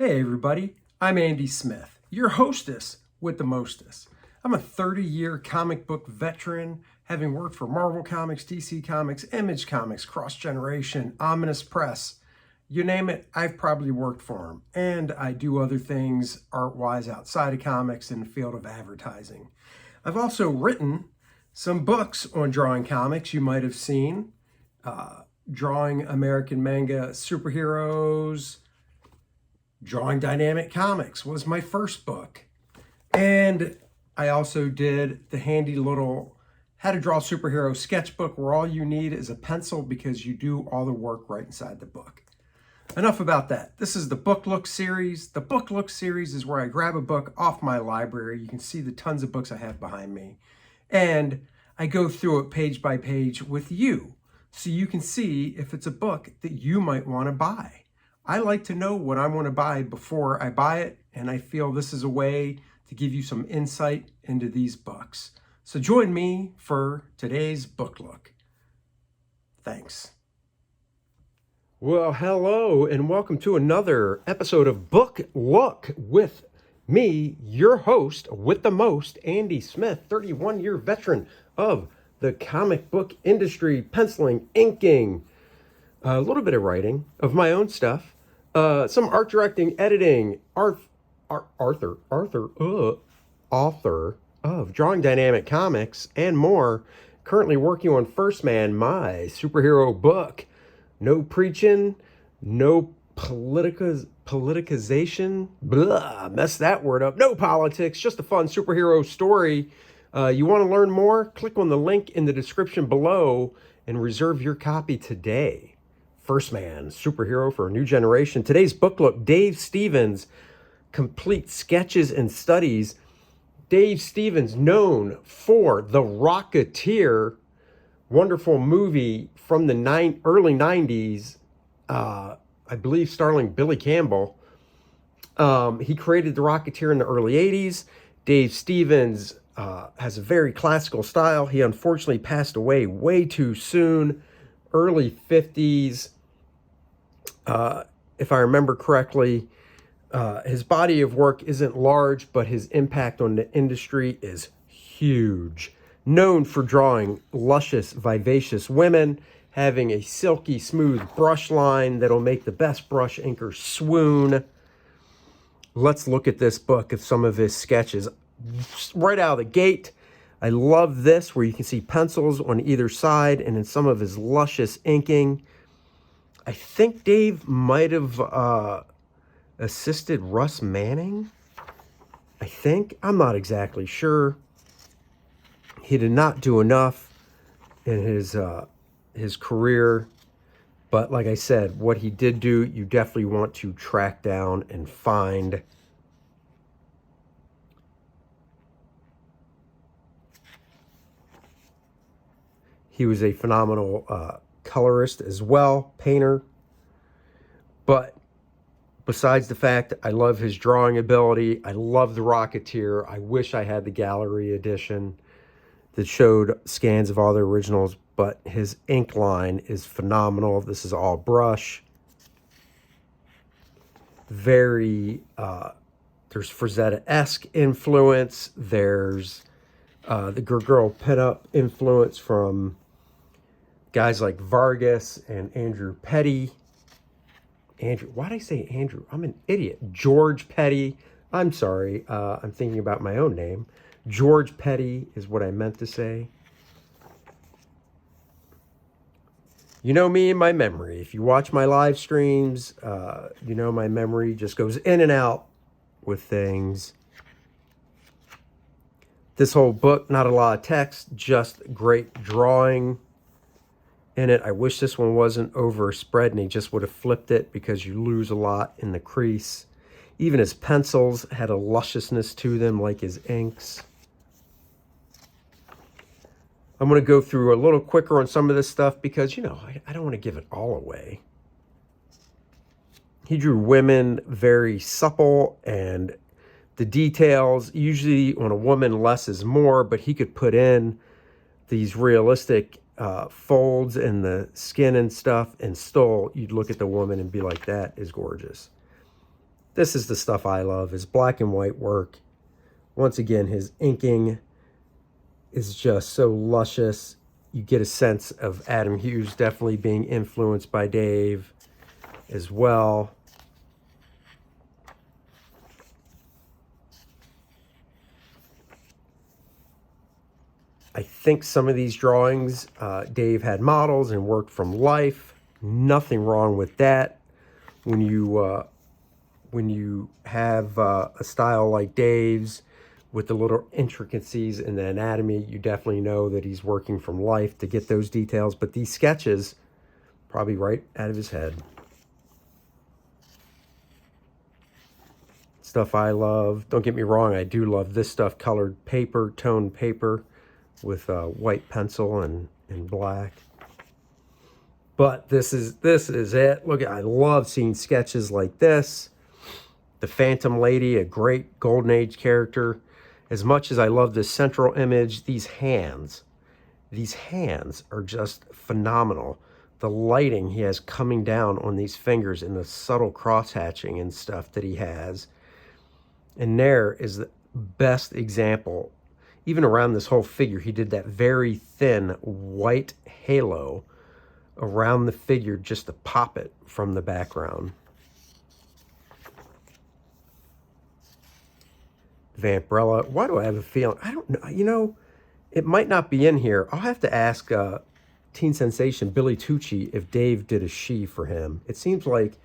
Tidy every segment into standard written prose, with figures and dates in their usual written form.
Hey everybody, I'm Andy Smith, your hostess with the mostest. I'm a 30-year comic book veteran, having worked for Marvel Comics, DC Comics, Image Comics, Cross Generation, Ominous Press. You name it, I've probably worked for them. And I do other things art-wise outside of comics in the field of advertising. I've also written some books on drawing comics you might have seen. Drawing American manga superheroes, Drawing Dynamic Comics was my first book. And I also did the handy little How to Draw Superhero sketchbook where all you need is a pencil because you do all the work right inside the book. Enough about that. This is the Book Look series. The Book Look series is where I grab a book off my library. You can see the tons of books I have behind me. And I go through it page by page with you so you can see if it's a book that you might want to buy. I like to know what I want to buy before I buy it, and I feel this is a way to give you some insight into these books. So join me for today's book look. Thanks. Well, hello, and welcome to another episode of Book Look with me, your host with the most, Andy Smith, 31-year veteran of the comic book industry, penciling, inking, a little bit of writing of my own stuff, some art directing, editing, author of Drawing Dynamic Comics, and more. Currently working on First Man, my superhero book. No preaching, no politicization, blah, mess that word up. No politics, just a fun superhero story. You want to learn more? Click on the link in the description below and reserve your copy today. First Man, superhero for a new generation. Today's book look, Dave Stevens, Complete Sketches and Studies. Dave Stevens, known for The Rocketeer, wonderful movie from the early 90s, I believe starring Billy Campbell. He created The Rocketeer in the early 80s. Dave Stevens has a very classical style. He unfortunately passed away way too soon, early 50s. If I remember correctly, his body of work isn't large, but his impact on the industry is huge. Known for drawing luscious, vivacious women, having a silky, smooth brush line that'll make the best brush inker swoon. Let's look at this book of some of his sketches. Right out of the gate, I love this where you can see pencils on either side and in some of his luscious inking. I think Dave might have assisted Russ Manning. I think. I'm not exactly sure. He did not do enough in his career. But like I said, what he did do, you definitely want to track down and find. He was a phenomenal colorist as well, painter. But besides the fact I love his drawing ability, I love The Rocketeer. I wish I had the gallery edition that showed scans of all the originals, but his ink line is phenomenal. This is all brush. Very, there's Frazetta-esque influence. There's the girl pinup influence from guys like Vargas and Andrew Petty. Why did I say Andrew? I'm an idiot. George Petty. I'm sorry. I'm thinking about my own name. George Petty is what I meant to say. You know me and my memory. If you watch my live streams, you know my memory just goes in and out with things. This whole book, not a lot of text, just great drawing in it. I wish this one wasn't overspread and he just would have flipped it because you lose a lot in the crease. Even his pencils had a lusciousness to them like his inks. I'm going to go through a little quicker on some of this stuff because, you know, I don't want to give it all away. He drew women very supple, and the details, usually on a woman less is more, but he could put in these realistic folds in the skin and stuff, and still you'd look at the woman and be like, that is gorgeous. This is the stuff I love, his black and white work. Once again, his inking is just so luscious. You get a sense of Adam Hughes definitely being influenced by Dave as well. I think some of these drawings, Dave had models and worked from life. Nothing wrong with that. When you have a style like Dave's with the little intricacies in the anatomy, you definitely know that he's working from life to get those details. But these sketches, probably right out of his head. Stuff I love. Don't get me wrong, I do love this stuff, colored paper, toned paper with white pencil and black. But this is it. Look, I love seeing sketches like this. The Phantom Lady, a great Golden Age character. As much as I love this central image, these hands are just phenomenal. The lighting he has coming down on these fingers and the subtle cross-hatching and stuff that he has. And there is the best example. Even around this whole figure, he did that very thin white halo around the figure just to pop it from the background. Vampirella. Why do I have a feeling? I don't know. You know, it might not be in here. I'll have to ask Teen Sensation Billy Tucci if Dave did a she for him. It seems like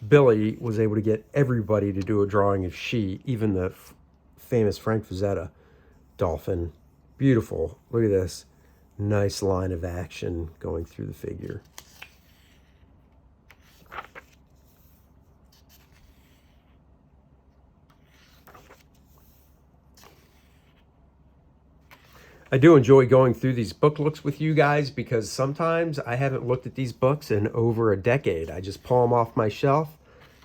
Billy was able to get everybody to do a drawing of she, even the famous Frank Frazetta dolphin. Beautiful. Look at this. Nice line of action going through the figure. I do enjoy going through these book looks with you guys because sometimes I haven't looked at these books in over a decade. I just pull them off my shelf,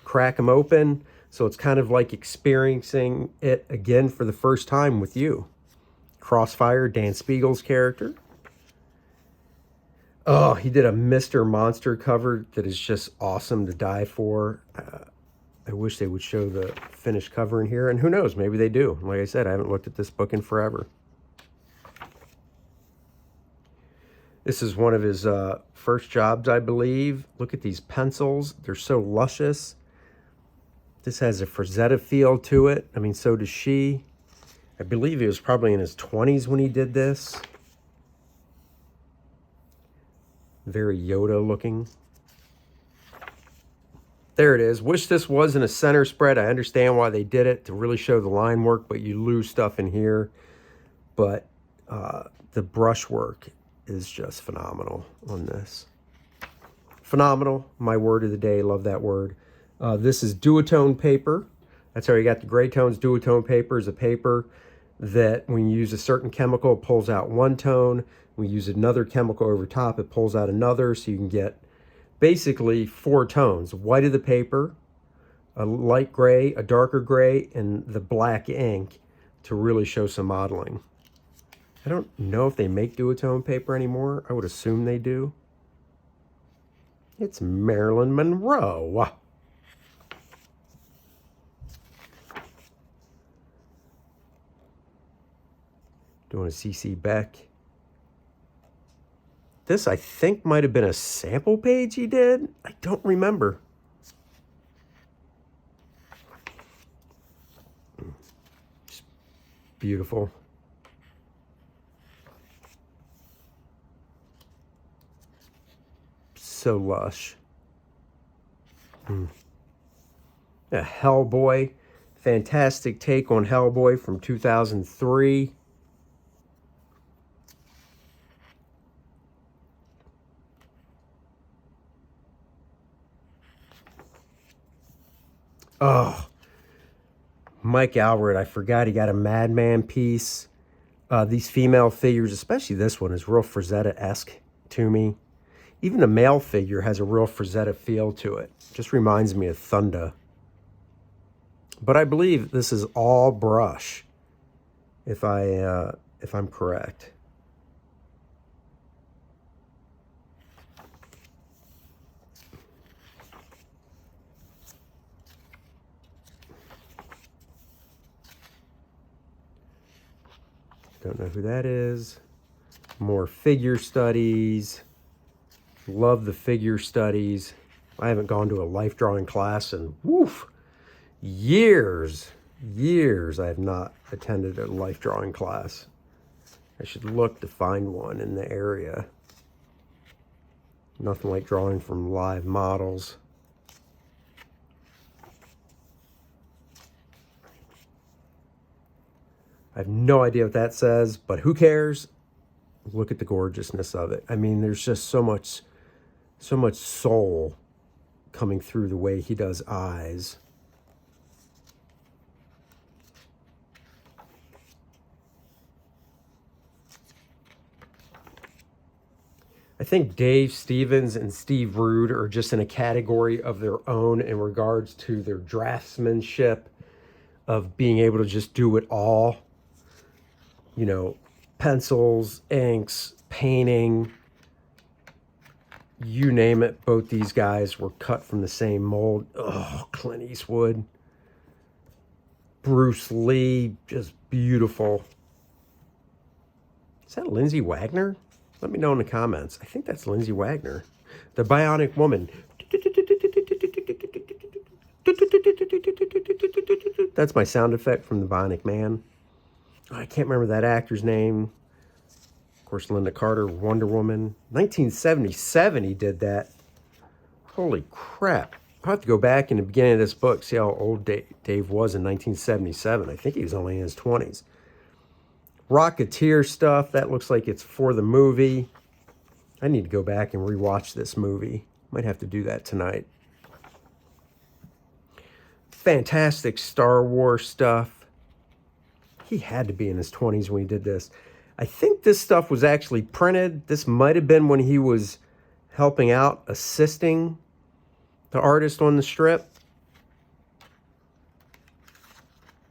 crack them open. So it's kind of like experiencing it again for the first time with you. Crossfire, Dan Spiegel's character. Oh, he did a Mr. Monster cover that is just awesome to die for. I wish they would show the finished cover in here. And who knows, maybe they do. Like I said, I haven't looked at this book in forever. This is one of his first jobs, I believe. Look at these pencils. They're so luscious. This has a Frazetta feel to it. I mean, so does she. I believe he was probably in his 20s when he did this. Very Yoda looking. There it is. Wish this wasn't a center spread. I understand why they did it, to really show the line work, but you lose stuff in here. But the brushwork is just phenomenal on this. Phenomenal. My word of the day. Love that word. This is duotone paper. That's how you got the gray tones. Duotone paper is a paper that when you use a certain chemical, it pulls out one tone. When you use another chemical over top, it pulls out another. So you can get basically 4 tones. White of the paper, a light gray, a darker gray, and the black ink to really show some modeling. I don't know if they make duotone paper anymore. I would assume they do. It's Marilyn Monroe. Doing a C.C. Beck. This, I think, might have been a sample page he did. I don't remember. Just beautiful. So lush. A Hellboy. Fantastic take on Hellboy from 2003. Oh, Mike Albert, I forgot he got a Madman piece. These female figures, especially this one, is real Frazetta-esque to me. Even the male figure has a real Frazetta feel to it. Just reminds me of Thunder. But I believe this is all brush, if I'm correct. Don't know who that is. More figure studies. Love the figure studies. I haven't gone to a life drawing class in, years. Years I have not attended a life drawing class. I should look to find one in the area. Nothing like drawing from live models. I have no idea what that says, but who cares? Look at the gorgeousness of it. I mean, there's just so much soul coming through the way he does eyes. I think Dave Stevens and Steve Rude are just in a category of their own in regards to their draftsmanship of being able to just do it all. You know, pencils, inks, painting, you name it. Both these guys were cut from the same mold. Oh, Clint Eastwood, Bruce Lee, just beautiful. Is that Lindsay Wagner? Let me know in the comments. I think that's Lindsay Wagner. The Bionic Woman. That's my sound effect from The Bionic Man. I can't remember that actor's name. Of course, Linda Carter, Wonder Woman. 1977 he did that. Holy crap. I'll have to go back in the beginning of this book, see how old Dave was in 1977. I think he was only in his 20s. Rocketeer stuff, that looks like it's for the movie. I need to go back and rewatch this movie. Might have to do that tonight. Fantastic Star Wars stuff. He had to be in his 20s when he did this. I think this stuff was actually printed. This might have been when he was helping out, assisting the artist on the strip.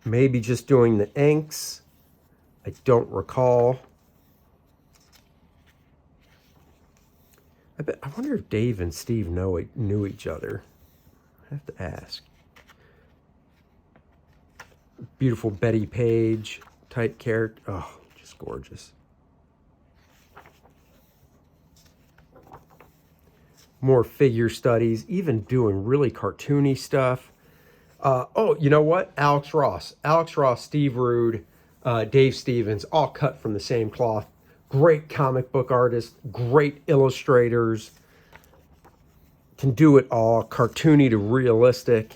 Maybe just doing the inks. I don't recall. I wonder if Dave and Steve knew each other. I have to ask. Beautiful Betty Page type character. Oh, just gorgeous. More figure studies, even doing really cartoony stuff. Oh, you know what? Alex Ross, Steve Rude, Dave Stevens, all cut from the same cloth. Great comic book artists, great illustrators. Can do it all, cartoony to realistic.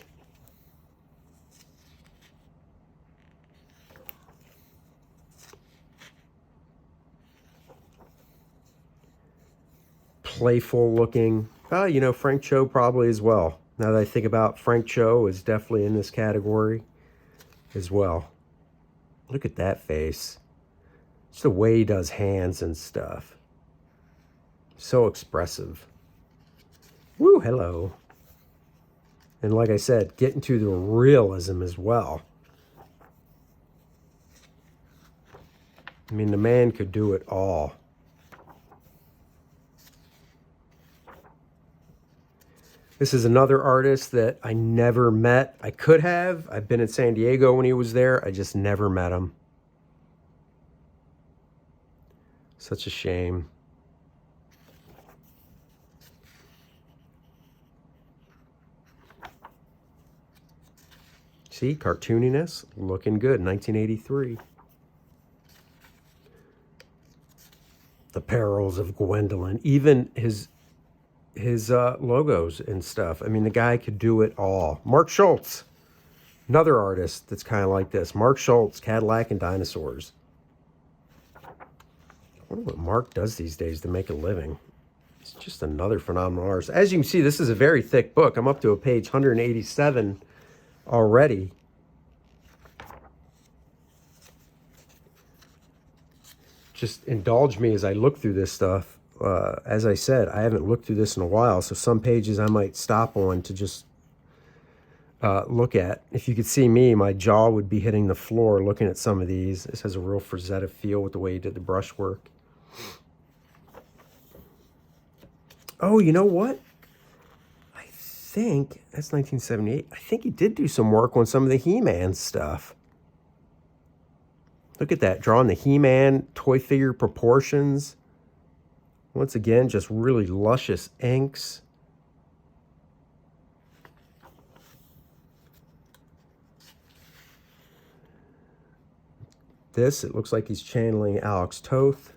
Playful looking. You know, Frank Cho probably as well. Now that I think about, Frank Cho is definitely in this category as well. Look at that face. Just the way he does hands and stuff. So expressive. Woo, hello. And like I said, getting to the realism as well. I mean, the man could do it all. This is another artist that I never met. I could have. I've been in San Diego when he was there. I just never met him. Such a shame. See, cartooniness, looking good, 1983. The Perils of Gwendolyn, even his logos and stuff. I mean, the guy could do it all. Mark Schultz, another artist that's kind of like this. Mark Schultz, Cadillac and Dinosaurs. I wonder what Mark does these days to make a living. It's just another phenomenal artist. As you can see, this is a very thick book. I'm up to a page 187 already. Just indulge me as I look through this stuff. As I said, I haven't looked through this in a while, so some pages I might stop on to just look at. If you could see me, my jaw would be hitting the floor looking at some of these. This has a real Frazetta feel with the way he did the brushwork. Oh, you know what? I think, that's 1978. I think he did do some work on some of the HeMan stuff. Look at that, drawing the HeMan toy figure proportions. Once again, just really luscious inks. This, it looks like he's channeling Alex Toth.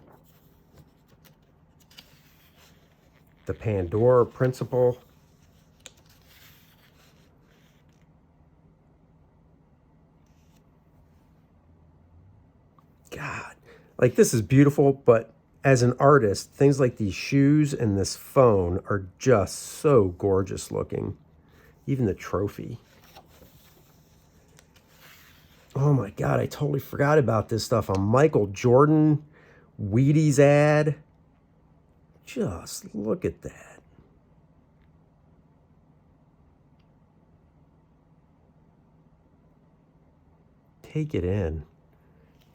The Pandora Principle. God, like this is beautiful, but as an artist, things like these shoes and this phone are just so gorgeous looking. Even the trophy. Oh my God, I totally forgot about this stuff on Michael Jordan, Wheaties ad. Just look at that. Take it in.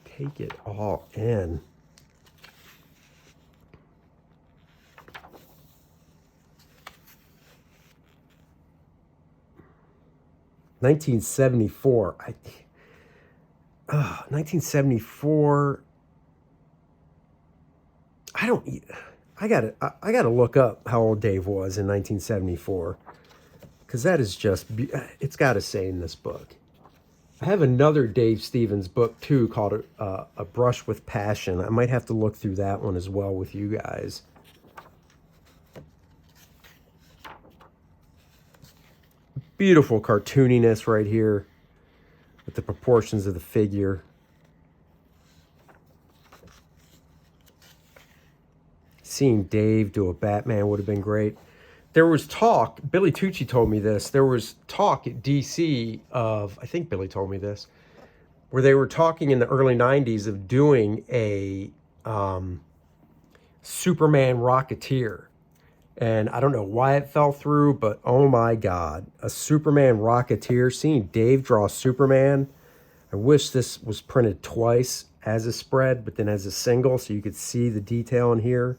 Take it all in. (1974). 1974. I gotta look up how old Dave was in 1974, because that is just, it's got to say in this book. I have another Dave Stevens book too called A Brush with Passion. I might have to look through that one as well with you guys. Beautiful cartooniness right here with the proportions of the figure. Seeing Dave do a Batman would have been great. There was talk, Billy Tucci told me this, there was talk at DC of, I think Billy told me this, where they were talking in the early 90s of doing a Superman Rocketeer. And I don't know why it fell through, but oh my God, a Superman Rocketeer, seeing Dave draw Superman. I wish this was printed twice as a spread, but then as a single, so you could see the detail in here.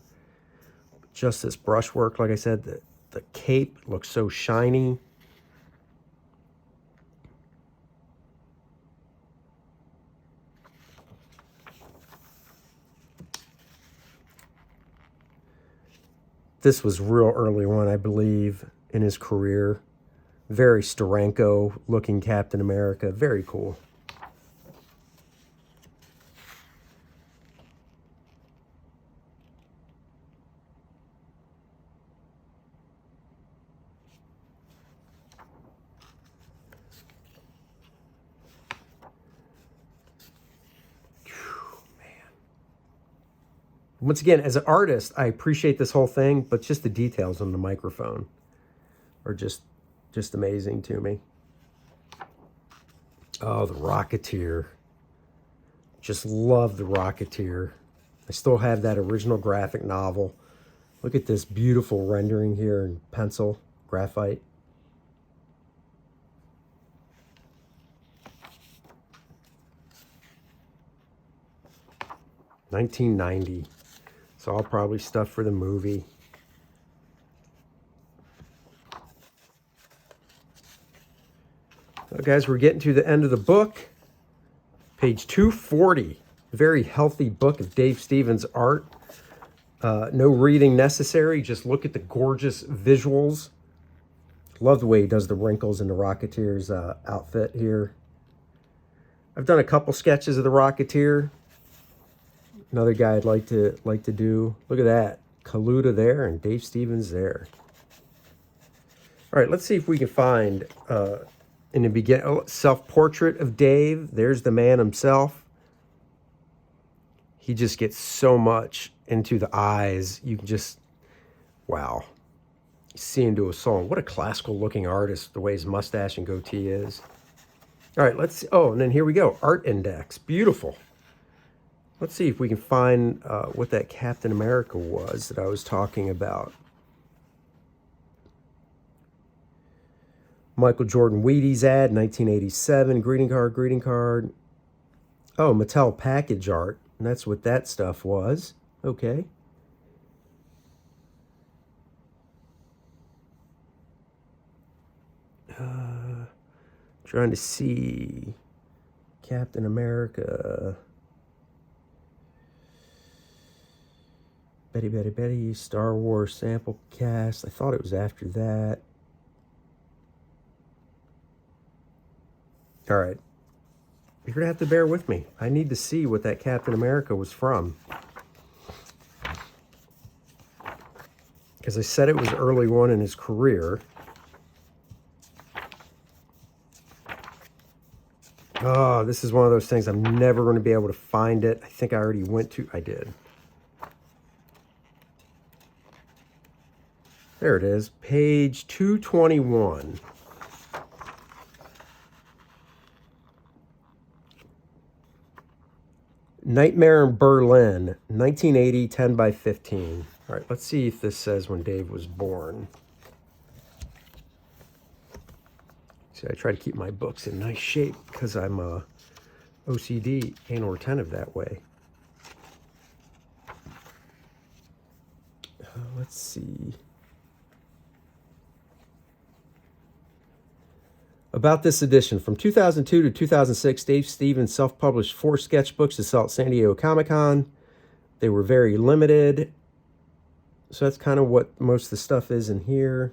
Just this brushwork, like I said, the cape looks so shiny. This was real early on, I believe, in his career. Very Steranko looking Captain America. Very cool. Once again, as an artist, I appreciate this whole thing, but just the details on the microphone are just amazing to me. Oh, the Rocketeer. Just love the Rocketeer. I still have that original graphic novel. Look at this beautiful rendering here in pencil, graphite. $19.90. It's all probably stuff for the movie. So guys, we're getting to the end of the book. Page 240. Very healthy book of Dave Stevens art. No reading necessary. Just look at the gorgeous visuals. Love the way he does the wrinkles in the Rocketeer's outfit here. I've done a couple sketches of the Rocketeer. Another guy I'd like to do. Look at that. Kaluta there and Dave Stevens there. All right, let's see if we can find in the beginning, self-portrait of Dave. There's the man himself. He just gets so much into the eyes. You can just, wow. See into a song. What a classical looking artist, the way his mustache and goatee is. All right, let's see. Oh, and then here we go. Art index. Beautiful. Let's see if we can find what that Captain America was that I was talking about. Michael Jordan Wheaties ad, 1987. Greeting card, greeting card. Oh, Mattel package art. And that's what that stuff was. Okay. Trying to see Captain America. Betty, Betty, Betty, Star Wars sample cast. I thought it was after that. All right. You're going to have to bear with me. I need to see what that Captain America was from. Because I said it was early one in his career. Oh, this is one of those things I'm never going to be able to find it. I think I already went to... I did. There it is. Page 221. Nightmare in Berlin, 1980, 10 by 15. All right, let's see if this says when Dave was born. See, I try to keep my books in nice shape because I'm OCD, anal retentive that way. Let's see. About this edition, from 2002 to 2006, Dave Stevens self-published 4 sketchbooks to sell at San Diego Comic-Con. They were very limited. So that's kind of what most of the stuff is in here.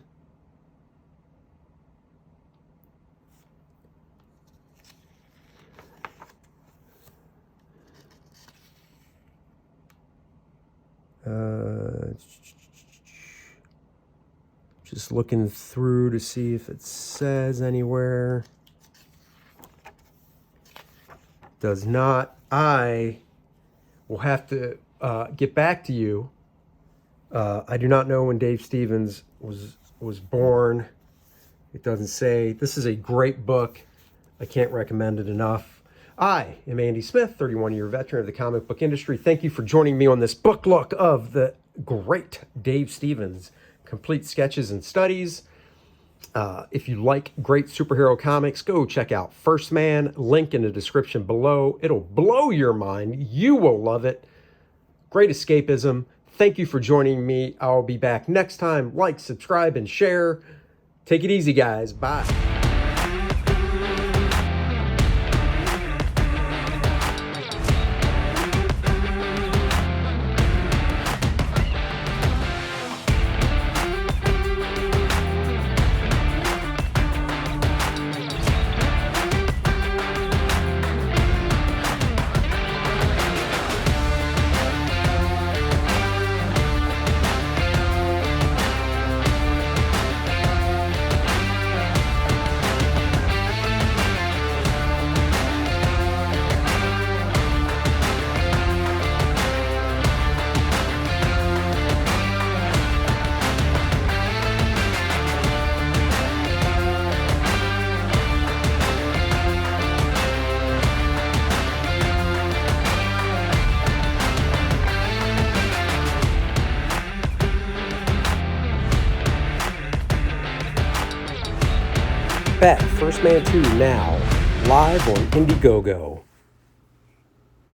Just looking through to see if it says anywhere. Does not. I will have to get back to you. I do not know when Dave Stevens was born. It doesn't say. This is a great book. I can't recommend it enough. I am Andy Smith, 31-year veteran of the comic book industry. Thank you for joining me on this book look of the great Dave Stevens complete sketches and studies. If you like great superhero comics, go check out First Man, link in the description below. It'll blow your mind. You will love it. Great escapism. Thank you for joining me. I'll be back next time. Like, subscribe, and share. Take it easy, guys. Bye. Back, First Man 2 now, live on Indiegogo.